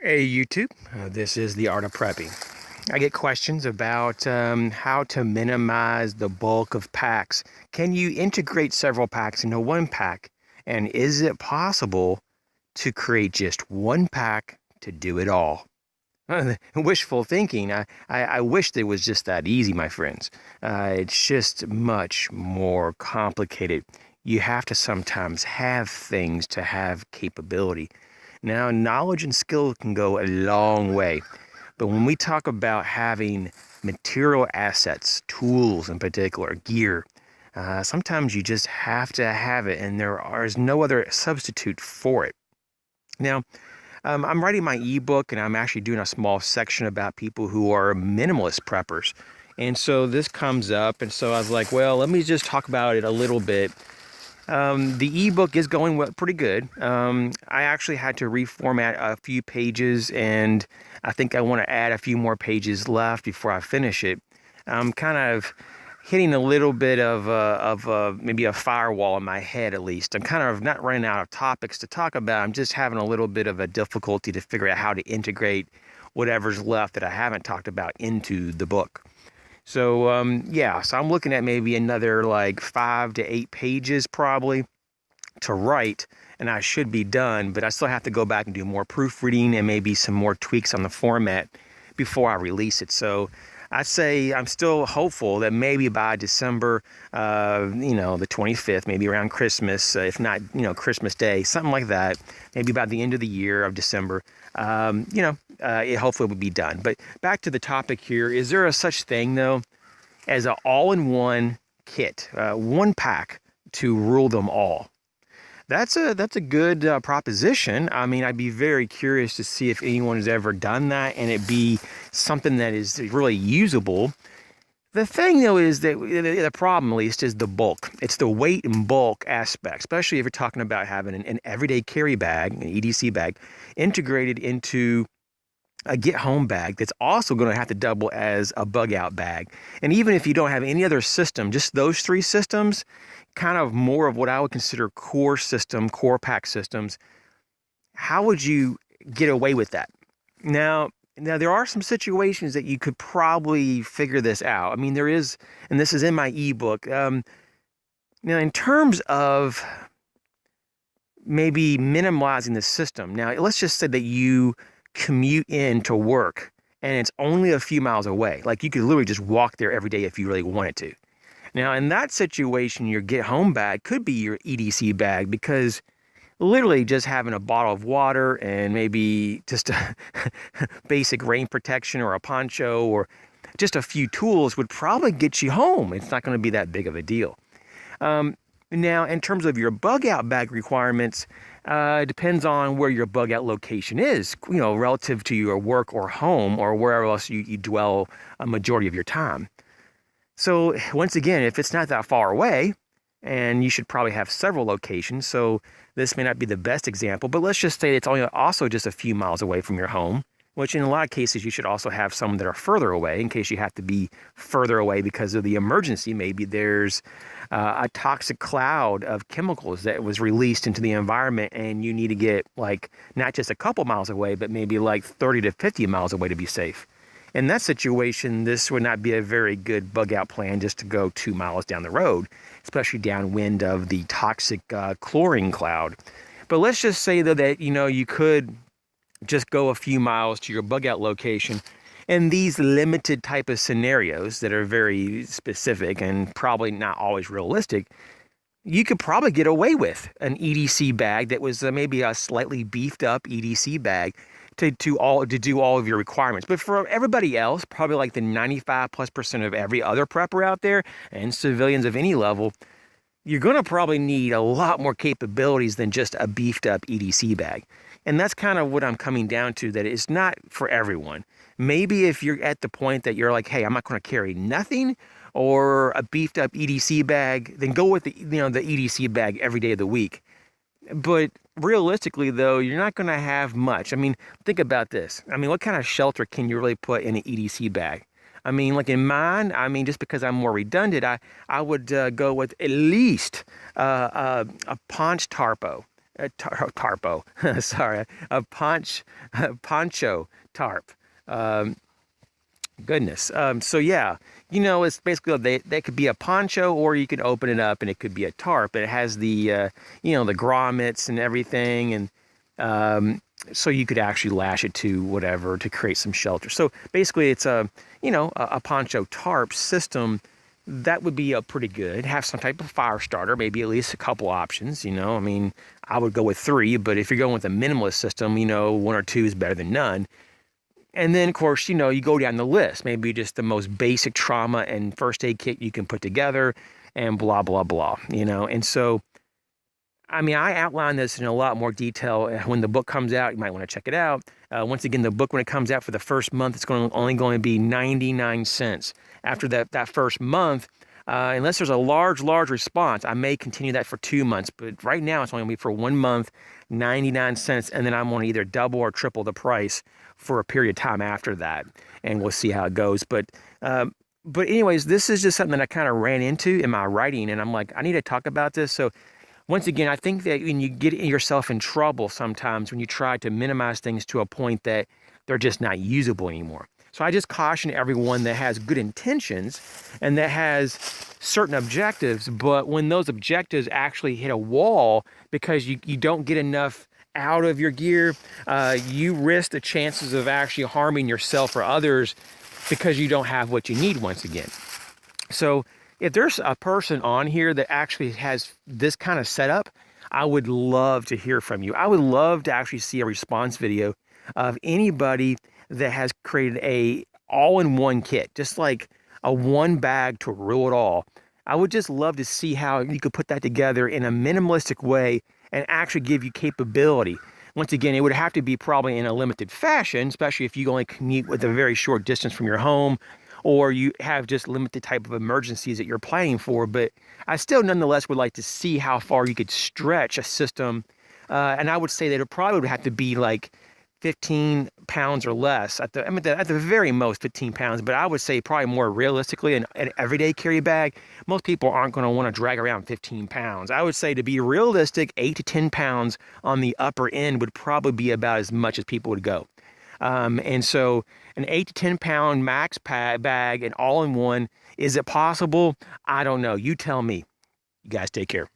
Hey YouTube, this is the art of prepping. I get questions about how to minimize the bulk of packs. Can you integrate several packs into one pack? And is it possible to create just one pack to do it all? Wishful thinking. I wish it was just that easy, my friends. It's just much more complicated. You have to sometimes have things to have capability. Now, knowledge and skill can go a long way, but when we talk about having material assets, tools in particular, gear, sometimes you just have to have it, and is no other substitute for it. Now, I'm writing my ebook, and I'm actually doing a small section about people who are minimalist preppers. And so this comes up, and so I was like, well, let me just talk about it a little bit. The ebook is going pretty good. I actually had to reformat a few pages, and I think I want to add a few more pages left before I finish it. I'm kind of hitting a little bit of maybe a firewall in my head, at least. I'm kind of not running out of topics to talk about. I'm just having a little bit of a difficulty to figure out how to integrate whatever's left that I haven't talked about into the book. So yeah, so I'm looking at maybe another like 5 to 8 pages probably to write, and I should be done, but I still have to go back and do more proofreading and maybe some more tweaks on the format before I release it. So I'd say I'm still hopeful that maybe by December, the 25th, maybe around Christmas, if not, Christmas Day, something like that, maybe by the end of the year of December, it hopefully will be done. But back to the topic here, is there a such thing, though, as an all-in-one kit, one pack to rule them all? That's a good proposition. I mean, I'd be very curious to see if anyone has ever done that and it be something that is really usable. The thing, though, is that the problem, at least, is the bulk. It's the weight and bulk aspect, especially if you're talking about having an everyday carry bag, an EDC bag, integrated into a get home bag that's also going to have to double as a bug out bag. And even if you don't have any other system, just those three systems, kind of more of what I would consider core pack systems, how would you get away with that? Now there are some situations that you could probably figure this out. I mean, there is, and this is in my ebook. Now, in terms of maybe minimizing the system, now let's just say that you commute in to work and it's only a few miles away. Like you could literally just walk there every day if you really wanted to. Now, in that situation, your get home bag could be your EDC bag because literally just having a bottle of water and maybe just a basic rain protection or a poncho or just a few tools would probably get you home. It's not going to be that big of a deal. Now, in terms of your bug out bag requirements, it depends on where your bug out location is, relative to your work or home or wherever else you dwell a majority of your time. So once again, if it's not that far away, and you should probably have several locations, so this may not be the best example, but let's just say it's only also just a few miles away from your home, which in a lot of cases you should also have some that are further away in case you have to be further away because of the emergency. Maybe there's a toxic cloud of chemicals that was released into the environment and you need to get like not just a couple miles away, but maybe like 30 to 50 miles away to be safe. In that situation, this would not be a very good bug out plan just to go 2 miles down the road, especially downwind of the toxic chlorine cloud. But let's just say though that, you could just go a few miles to your bug out location. And these limited type of scenarios that are very specific and probably not always realistic, you could probably get away with an EDC bag that was maybe a slightly beefed up EDC bag to do all of your requirements. But for everybody else, probably like the 95+% of every other prepper out there and civilians of any level, you're going to probably need a lot more capabilities than just a beefed up EDC bag. And that's kind of what I'm coming down to, that it's not for everyone. Maybe if you're at the point that you're like, hey, I'm not going to carry nothing or a beefed up EDC bag, then go with the EDC bag every day of the week. But realistically, though, you're not going to have much. I mean, think about this. I mean, what kind of shelter can you really put in an EDC bag? I mean, like in mine, just because I'm more redundant, I would go with at least a paunch tarpo. tarpo, sorry, a poncho tarp. Um, Goodness. So yeah, it's basically they could be a poncho, or you can open it up and it could be a tarp. And it has the grommets and everything, and so you could actually lash it to whatever to create some shelter. So basically, it's a poncho tarp system. That would be pretty good. Have some type of fire starter, maybe at least a couple options. I mean, I would go with three, but if you're going with a minimalist system, one or two is better than none. And then, of course, you go down the list, maybe just the most basic trauma and first aid kit you can put together and blah, blah, blah, And so, I mean, I outline this in a lot more detail when the book comes out. You might want to check it out. Once again, the book, when it comes out for the first month, it's only going to be 99 cents. After that first month, unless there's a large response, I may continue that for 2 months. But right now, it's only going to be for 1 month, 99 cents. And then I'm going to either double or triple the price for a period of time after that. And we'll see how it goes. But anyways, this is just something that I kind of ran into in my writing. And I'm like, I need to talk about this. So once again, I think that when you get yourself in trouble sometimes when you try to minimize things to a point that they're just not usable anymore. So I just caution everyone that has good intentions and that has certain objectives, but when those objectives actually hit a wall because you don't get enough out of your gear, you risk the chances of actually harming yourself or others because you don't have what you need once again. So if there's a person on here that actually has this kind of setup, I would love to hear from you. I would love to actually see a response video of anybody that has created a all-in-one kit, just like a one bag to rule it all. I would just love to see how you could put that together in a minimalistic way and actually give you capability. Once again, it would have to be probably in a limited fashion, especially if you only commute with a very short distance from your home, or you have just limited type of emergencies that you're planning for. But I still nonetheless would like to see how far you could stretch a system. And I would say that it probably would have to be like 15 pounds or less at the very most 15 pounds, but I would say probably more realistically an everyday carry bag. Most people aren't going to want to drag around 15 pounds. I would say to be realistic, 8 to 10 pounds on the upper end would probably be about as much as people would go. And so an 8 to 10 pound max bag and all in one, is it possible? I don't know. You tell me. You guys take care.